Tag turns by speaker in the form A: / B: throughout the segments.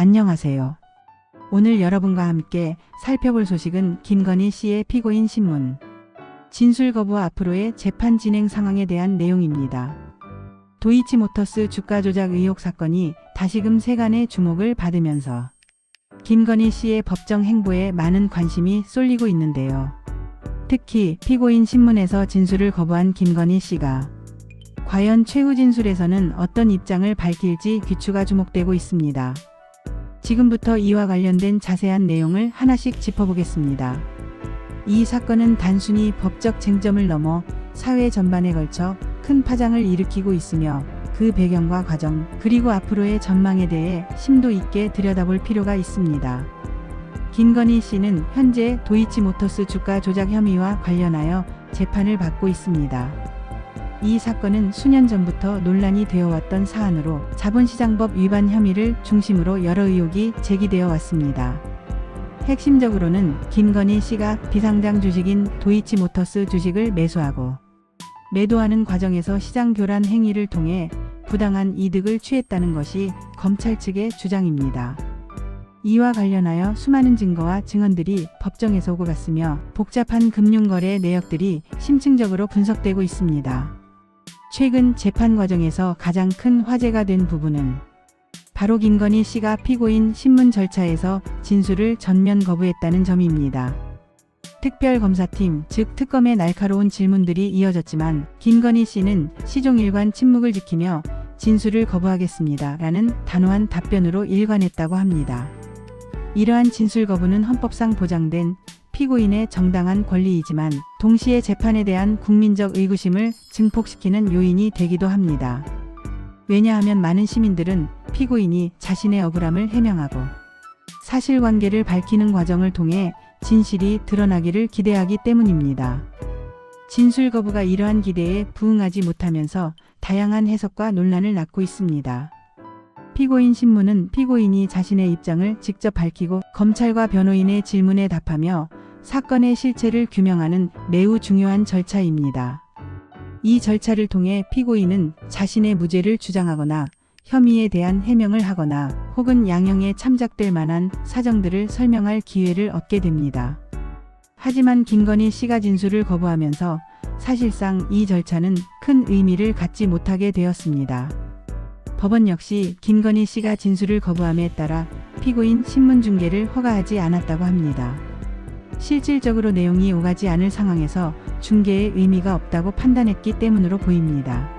A: 안녕하세요. 오늘 여러분과 함께 살펴볼 소식은 김건희 씨의 피고인 신문, 진술 거부와 앞으로의 재판 진행 상황에 대한 내용입니다. 도이치모터스 주가 조작 의혹 사건이 다시금 세간의 주목을 받으면서 김건희 씨의 법정 행보에 많은 관심이 쏠리고 있는데요. 특히 피고인 신문에서 진술을 거부한 김건희 씨가 과연 최후 진술에서는 어떤 입장을 밝힐지 귀추가 주목되고 있습니다. 지금부터 이와 관련된 자세한 내용을 하나씩 짚어보겠습니다. 이 사건은 단순히 법적 쟁점을 넘어 사회 전반에 걸쳐 큰 파장을 일으키고 있으며 그 배경과 과정, 그리고 앞으로의 전망에 대해 심도 있게 들여다볼 필요가 있습니다. 김건희 씨는 현재 도이치모터스 주가 조작 혐의와 관련하여 재판을 받고 있습니다. 이 사건은 수년 전부터 논란이 되어왔던 사안으로 자본시장법 위반 혐의를 중심으로 여러 의혹이 제기되어 왔습니다. 핵심적으로는 김건희 씨가 비상장 주식인 도이치모터스 주식을 매수하고 매도하는 과정에서 시장 교란 행위를 통해 부당한 이득을 취했다는 것이 검찰 측의 주장입니다. 이와 관련하여 수많은 증거와 증언들이 법정에서 오고 갔으며 복잡한 금융거래 내역들이 심층적으로 분석되고 있습니다. 최근 재판 과정에서 가장 큰 화제가 된 부분은 바로 김건희 씨가 피고인 신문 절차에서 진술을 전면 거부했다는 점입니다. 특별검사팀, 즉 특검의 날카로운 질문들이 이어졌지만 김건희 씨는 시종일관 침묵을 지키며 진술을 거부하겠습니다 라는 단호한 답변으로 일관했다고 합니다. 이러한 진술 거부는 헌법상 보장된 피고인의 정당한 권리이지만 동시에 재판에 대한 국민적 의구심을 증폭시키는 요인이 되기도 합니다. 왜냐하면 많은 시민들은 피고인이 자신의 억울함을 해명하고 사실관계를 밝히는 과정을 통해 진실이 드러나기를 기대하기 때문입니다. 진술 거부가 이러한 기대에 부응하지 못하면서 다양한 해석과 논란을 낳고 있습니다. 피고인 신문은 피고인이 자신의 입장을 직접 밝히고 검찰과 변호인의 질문에 답하며 사건의 실체를 규명하는 매우 중요한 절차입니다. 이 절차를 통해 피고인은 자신의 무죄를 주장하거나 혐의에 대한 해명을 하거나 혹은 양형에 참작될 만한 사정들을 설명할 기회를 얻게 됩니다. 하지만 김건희 씨가 진술을 거부하면서 사실상 이 절차는 큰 의미를 갖지 못하게 되었습니다. 법원 역시 김건희 씨가 진술을 거부함에 따라 피고인 신문 중계를 허가하지 않았다고 합니다. 실질적으로 내용이 오가지 않을 상황에서 중계의 의미가 없다고 판단했기 때문으로 보입니다.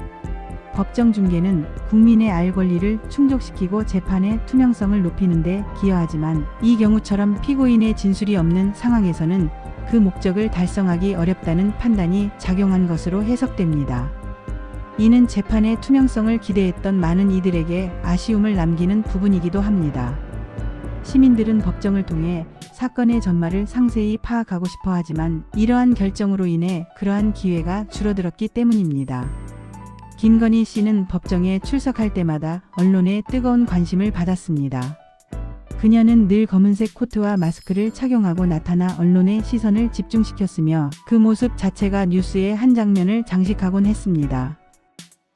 A: 법정 중계는 국민의 알 권리를 충족시키고 재판의 투명성을 높이는 데 기여하지만 이 경우처럼 피고인의 진술이 없는 상황에서는 그 목적을 달성하기 어렵다는 판단이 작용한 것으로 해석됩니다. 이는 재판의 투명성을 기대했던 많은 이들에게 아쉬움을 남기는 부분이기도 합니다. 시민들은 법정을 통해 사건의 전말을 상세히 파악하고 싶어 하지만 이러한 결정으로 인해 그러한 기회가 줄어들었기 때문입니다. 김건희 씨는 법정에 출석할 때마다 언론의 뜨거운 관심을 받았습니다. 그녀는 늘 검은색 코트와 마스크를 착용하고 나타나 언론의 시선을 집중시켰으며 그 모습 자체가 뉴스의 한 장면을 장식하곤 했습니다.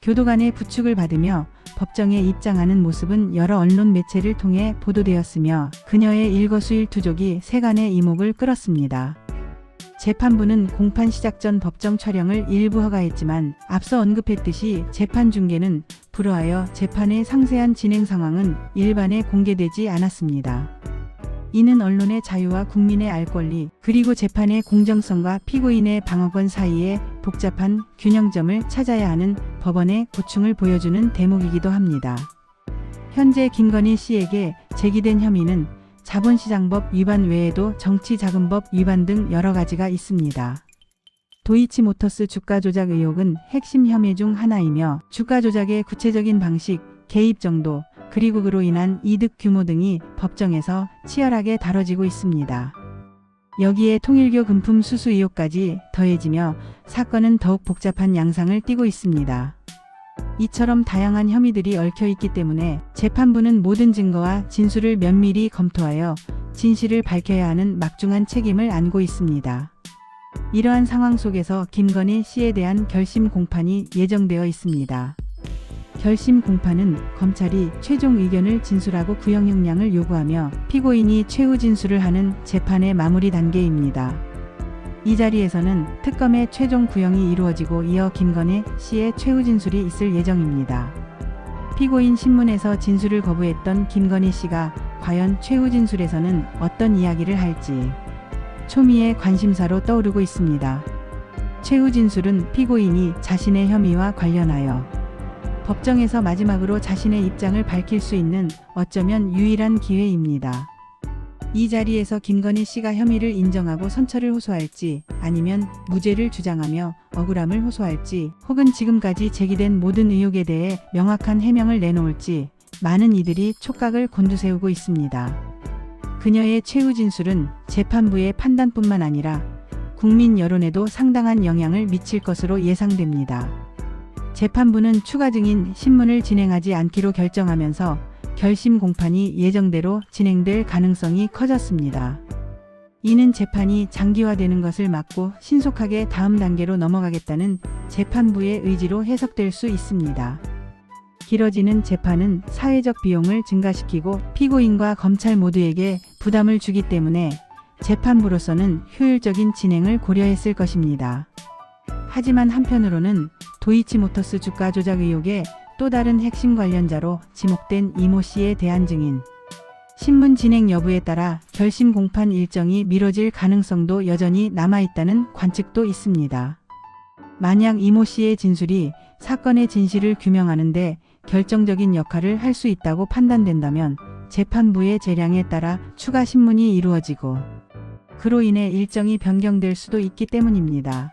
A: 교도관의 부축을 받으며 법정에 입장하는 모습은 여러 언론 매체를 통해 보도되었으며 그녀의 일거수일투족이 세간의 이목을 끌었습니다. 재판부는 공판 시작 전 법정 촬영을 일부 허가했지만 앞서 언급했듯이 재판 중계는 불허하여 재판의 상세한 진행 상황은 일반에 공개되지 않았습니다. 이는 언론의 자유와 국민의 알 권리, 그리고 재판의 공정성과 피고인의 방어권 사이에 복잡한 균형점을 찾아야 하는 법원의 고충을 보여주는 대목이기도 합니다. 현재 김건희 씨에게 제기된 혐의는 자본시장법 위반 외에도 정치자금법 위반 등 여러 가지가 있습니다. 도이치모터스 주가 조작 의혹은 핵심 혐의 중 하나이며 주가 조작의 구체적인 방식, 개입 정도, 그리고 그로 인한 이득 규모 등이 법정에서 치열하게 다뤄지고 있습니다. 여기에 통일교 금품 수수 의혹까지 더해지며 사건은 더욱 복잡한 양상을 띠고 있습니다. 이처럼 다양한 혐의들이 얽혀 있기 때문에 재판부는 모든 증거와 진술을 면밀히 검토하여 진실을 밝혀야 하는 막중한 책임을 안고 있습니다. 이러한 상황 속에서 김건희 씨에 대한 결심 공판이 예정되어 있습니다. 결심 공판은 검찰이 최종 의견을 진술하고 구형형량을 요구하며 피고인이 최후 진술을 하는 재판의 마무리 단계입니다. 이 자리에서는 특검의 최종 구형이 이루어지고 이어 김건희 씨의 최후 진술이 있을 예정입니다. 피고인 신문에서 진술을 거부했던 김건희 씨가 과연 최후 진술에서는 어떤 이야기를 할지 초미의 관심사로 떠오르고 있습니다. 최후 진술은 피고인이 자신의 혐의와 관련하여 법정에서 마지막으로 자신의 입장을 밝힐 수 있는 어쩌면 유일한 기회입니다. 이 자리에서 김건희 씨가 혐의를 인정하고 선처를 호소할지 아니면 무죄를 주장하며 억울함을 호소할지 혹은 지금까지 제기된 모든 의혹에 대해 명확한 해명을 내놓을지 많은 이들이 촉각을 곤두세우고 있습니다. 그녀의 최후 진술은 재판부의 판단뿐만 아니라 국민 여론에도 상당한 영향을 미칠 것으로 예상됩니다. 재판부는 추가 증인 신문을 진행하지 않기로 결정하면서 결심 공판이 예정대로 진행될 가능성이 커졌습니다. 이는 재판이 장기화되는 것을 막고 신속하게 다음 단계로 넘어가겠다는 재판부의 의지로 해석될 수 있습니다. 길어지는 재판은 사회적 비용을 증가시키고 피고인과 검찰 모두에게 부담을 주기 때문에 재판부로서는 효율적인 진행을 고려했을 것입니다. 하지만 한편으로는 도이치모터스 주가 조작 의혹의 또 다른 핵심 관련자로 지목된 이모 씨에 대한 증인 신문 진행 여부에 따라 결심 공판 일정이 미뤄질 가능성도 여전히 남아있다는 관측도 있습니다. 만약 이모 씨의 진술이 사건의 진실을 규명하는데 결정적인 역할을 할 수 있다고 판단된다면 재판부의 재량에 따라 추가 신문이 이루어지고 그로 인해 일정이 변경될 수도 있기 때문입니다.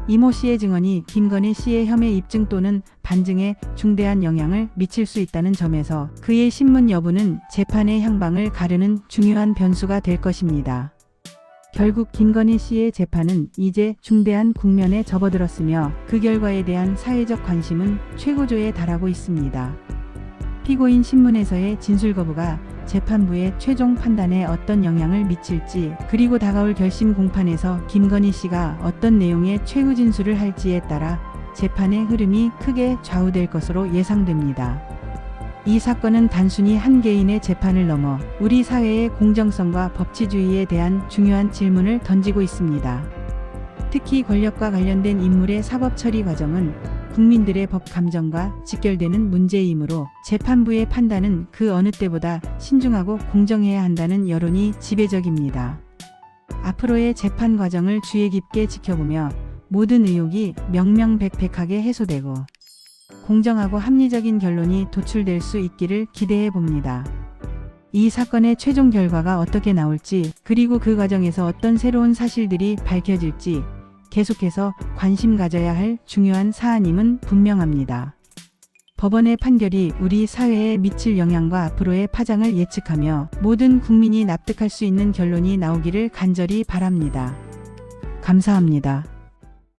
A: 이모 씨의 증언이 김건희 씨의 혐의 입증 또는 반증에 중대한 영향을 미칠 수 있다는 점에서 그의 신문 여부는 재판의 향방을 가르는 중요한 변수가 될 것입니다. 결국 김건희 씨의 재판은 이제 중대한 국면에 접어들었으며 그 결과에 대한 사회적 관심은 최고조에 달하고 있습니다. 피고인 신문에서의 진술 거부가 재판부의 최종 판단에 어떤 영향을 미칠지 그리고 다가올 결심 공판에서 김건희 씨가 어떤 내용의 최후 진술을 할지에 따라 재판의 흐름이 크게 좌우될 것으로 예상됩니다. 이 사건은 단순히 한 개인의 재판을 넘어 우리 사회의 공정성과 법치주의에 대한 중요한 질문을 던지고 있습니다. 특히 권력과 관련된 인물의 사법 처리 과정은 국민들의 법 감정과 직결되는 문제이므로 재판부의 판단은 그 어느 때보다 신중하고 공정해야 한다는 여론이 지배적입니다. 앞으로의 재판 과정을 주의 깊게 지켜보며 모든 의혹이 명명백백하게 해소되고 공정하고 합리적인 결론이 도출될 수 있기를 기대해 봅니다. 이 사건의 최종 결과가 어떻게 나올지 그리고 그 과정에서 어떤 새로운 사실들이 밝혀질지 계속해서 관심 가져야 할 중요한 사안임은 분명합니다. 법원의 판결이 우리 사회에 미칠 영향과 앞으로의 파장을 예측하며 모든 국민이 납득할 수 있는 결론이 나오기를 간절히 바랍니다. 감사합니다.